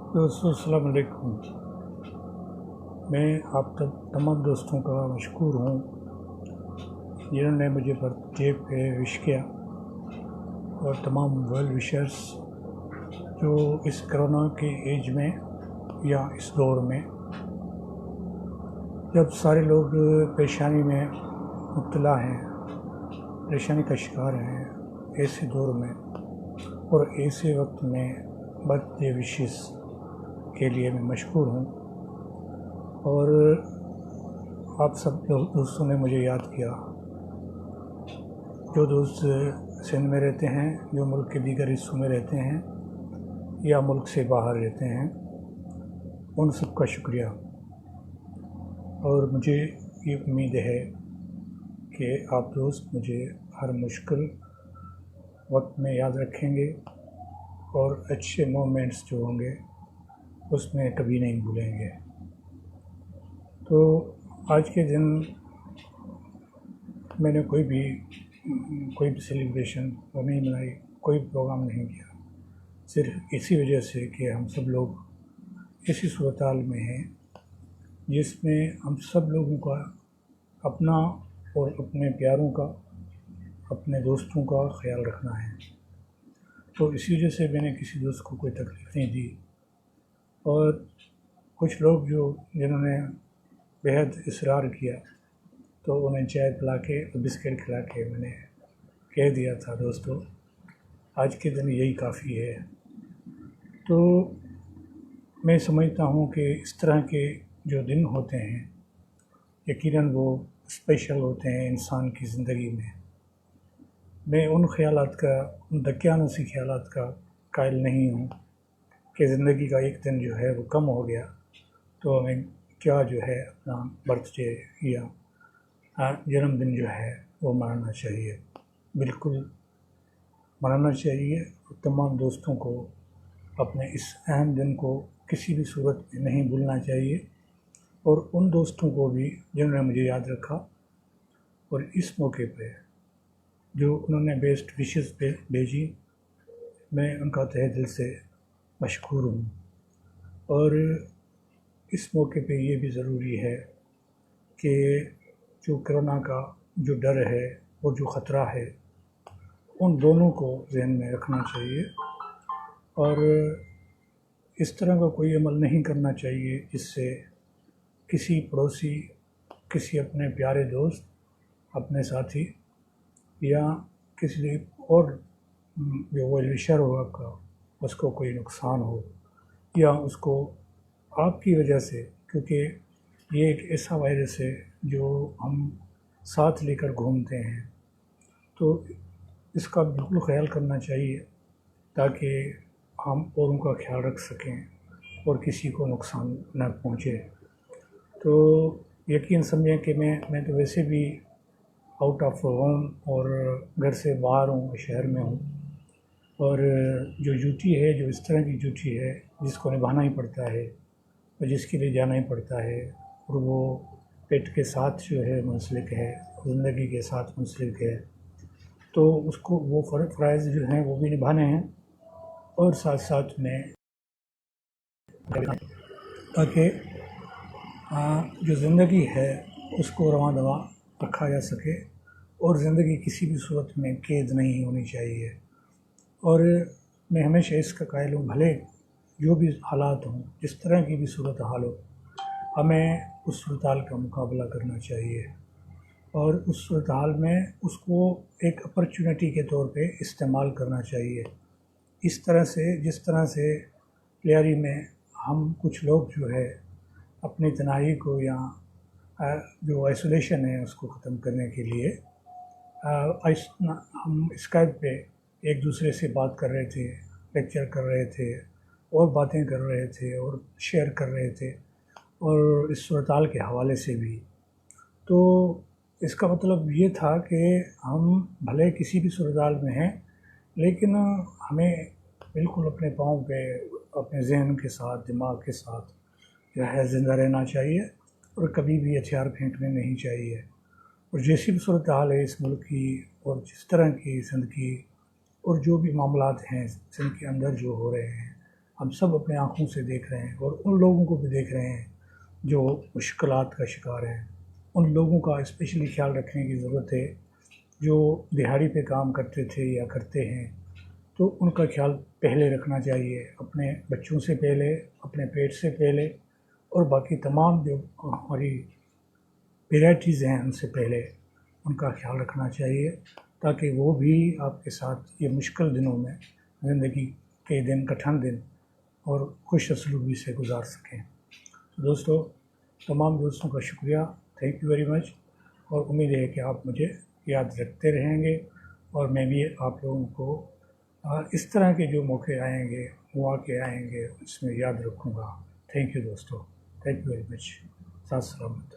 दोस्तों अस्सलाम वालेकुम। मैं आप तमाम दोस्तों का मशकूर हूँ जिन्होंने मुझे बर्थडे पे विश किया, और तमाम वेल विशर्स जो इस कोरोना के एज में या इस दौर में जब सारे लोग परेशानी में मुब्तला हैं, परेशानी का शिकार हैं, ऐसे दौर में और ऐसे वक्त में बर्थडे विशेस के लिए मैं मशहूर हूँ। और आप सब दोस्तों ने मुझे याद किया, जो दोस्त सिंध में रहते हैं, जो मुल्क के दीगर हिस्सों में रहते हैं या मुल्क से बाहर रहते हैं, उन सब का शुक्रिया। और मुझे ये उम्मीद है कि आप दोस्त मुझे हर मुश्किल वक्त में याद रखेंगे और अच्छे मोमेंट्स जो होंगे उसमें कभी नहीं भूलेंगे। तो आज के दिन मैंने कोई भी सेलिब्रेशन नहीं मनाई, कोई प्रोग्राम नहीं किया, सिर्फ इसी वजह से कि हम सब लोग इसी सूरत हाल में हैं जिसमें हम सब लोगों का अपना और अपने प्यारों का, अपने दोस्तों का ख्याल रखना है। तो इसी वजह से मैंने किसी दोस्त को कोई तकलीफ़ नहीं दी, और कुछ लोग जिन्होंने बेहद इसरार किया तो उन्हें चाय पिला के और बिस्किट खिला के मैंने कह दिया था, दोस्तों आज के दिन यही काफ़ी है। तो मैं समझता हूँ कि इस तरह के जो दिन होते हैं यकीनन वो स्पेशल होते हैं इंसान की ज़िंदगी में। मैं उन ख़यालात का, उन दकियानूसी ख़यालात का कायल नहीं हूँ कि ज़िंदगी का एक दिन जो है वो कम हो गया तो हमें क्या जो है अपना बर्थडे या जन्मदिन जो है वो मनाना चाहिए। बिल्कुल मनाना चाहिए, और तमाम दोस्तों को अपने इस अहम दिन को किसी भी सूरत में नहीं भूलना चाहिए। और उन दोस्तों को भी जिन्होंने मुझे याद रखा और इस मौके पे जो उन्होंने बेस्ट विशेस भेजी, मैं उनका तहे दिल से मशकूर हूँ। और इस मौके पे ये भी ज़रूरी है कि जो कोरोना का जो डर है और जो ख़तरा है, उन दोनों को ज़हन में रखना चाहिए, और इस तरह का कोई अमल नहीं करना चाहिए जिससे किसी पड़ोसी, किसी अपने प्यारे दोस्त, अपने साथी या किसी और जो वेल विशर हो आपका, उसको कोई नुकसान हो या उसको आपकी वजह से, क्योंकि ये एक ऐसा वायरस है जो हम साथ लेकर घूमते हैं, तो इसका बिल्कुल ख्याल करना चाहिए ताकि हम औरों का ख्याल रख सकें और किसी को नुकसान न पहुँचे। तो यकीन समझें कि मैं तो वैसे भी आउट ऑफ होम और घर से बाहर हूँ, शहर में हूँ, और जो ड्यूटी है, जो इस तरह की ड्यूटी है जिसको निभाना ही पड़ता है और जिसके लिए जाना ही पड़ता है, और वो पेट के साथ जो है मुंसलिक है, ज़िंदगी के साथ मुंसलिक है, तो उसको वो फ़राइज़ जो हैं वो भी निभाने हैं, और साथ साथ में ताकि जो ज़िंदगी है उसको रवां दवा रखा जा सके, और ज़िंदगी किसी भी सूरत में कैद नहीं होनी चाहिए। और मैं हमेशा इसका कायल हूँ, भले जो भी हालात हों, जिस तरह की भी सूरत हाल हो, हमें उस सूरत हाल का मुकाबला करना चाहिए, और उस सूरत हाल में उसको एक अपॉर्चुनिटी के तौर पे इस्तेमाल करना चाहिए। इस तरह से, जिस तरह से तैयारी में हम कुछ लोग जो है अपनी तन्हाई को या जो आइसोलेशन है उसको ख़त्म करने के लिए हम स्काइप पे एक दूसरे से बात कर रहे थे, लेक्चर कर रहे थे और बातें कर रहे थे और शेयर कर रहे थे, और इस सूरत हाल के हवाले से भी। तो इसका मतलब ये था कि हम भले किसी भी सूरत हाल में हैं, लेकिन हमें बिल्कुल अपने पाँव पे, अपने जहन के साथ, दिमाग के साथ जो है ज़िंदा रहना चाहिए, और कभी भी हथियार फेंकने नहीं चाहिए। और जैसी भी सूरत हाल है इस मुल्क की, और जिस तरह की ज़िंदगी और जो भी मामलात हैं जिनके अंदर जो हो रहे हैं, ہم سب اپنے آنکھوں سے دیکھ رہے ہیں اور ان لوگوں کو بھی دیکھ رہے ہیں جو مشکلات کا شکار ہیں. ان لوگوں کا اسپیشلی خیال رکھنے کی ضرورت ہے جو دیہڑی پہ کام کرتے تھے یا کرتے ہیں. تو ان کا خیال پہلے رکھنا چاہیے، اپنے بچوں سے پہلے، اپنے پیٹ سے پہلے، اور باقی تمام جو ہماری ویرائٹیز ہیں ان سے پہلے ان کا خیال رکھنا چاہیے، تاکہ وہ بھی آپ کے ساتھ یہ مشکل دنوں میں زندگی کے دن، کٹھن دن اور خوش اسلوبی سے گزار سکیں. دوستو، تمام دوستوں کا شکریہ، تھینک یو ویری مچ، اور امید ہے کہ آپ مجھے یاد رکھتے رہیں گے اور میں بھی آپ لوگوں کو اس طرح کے جو موقع آئیں گے، مواقع آئیں گے، اس میں یاد رکھوں گا. تھینک یو دوستو، تھینک یو ویری مچ. سات سلامت.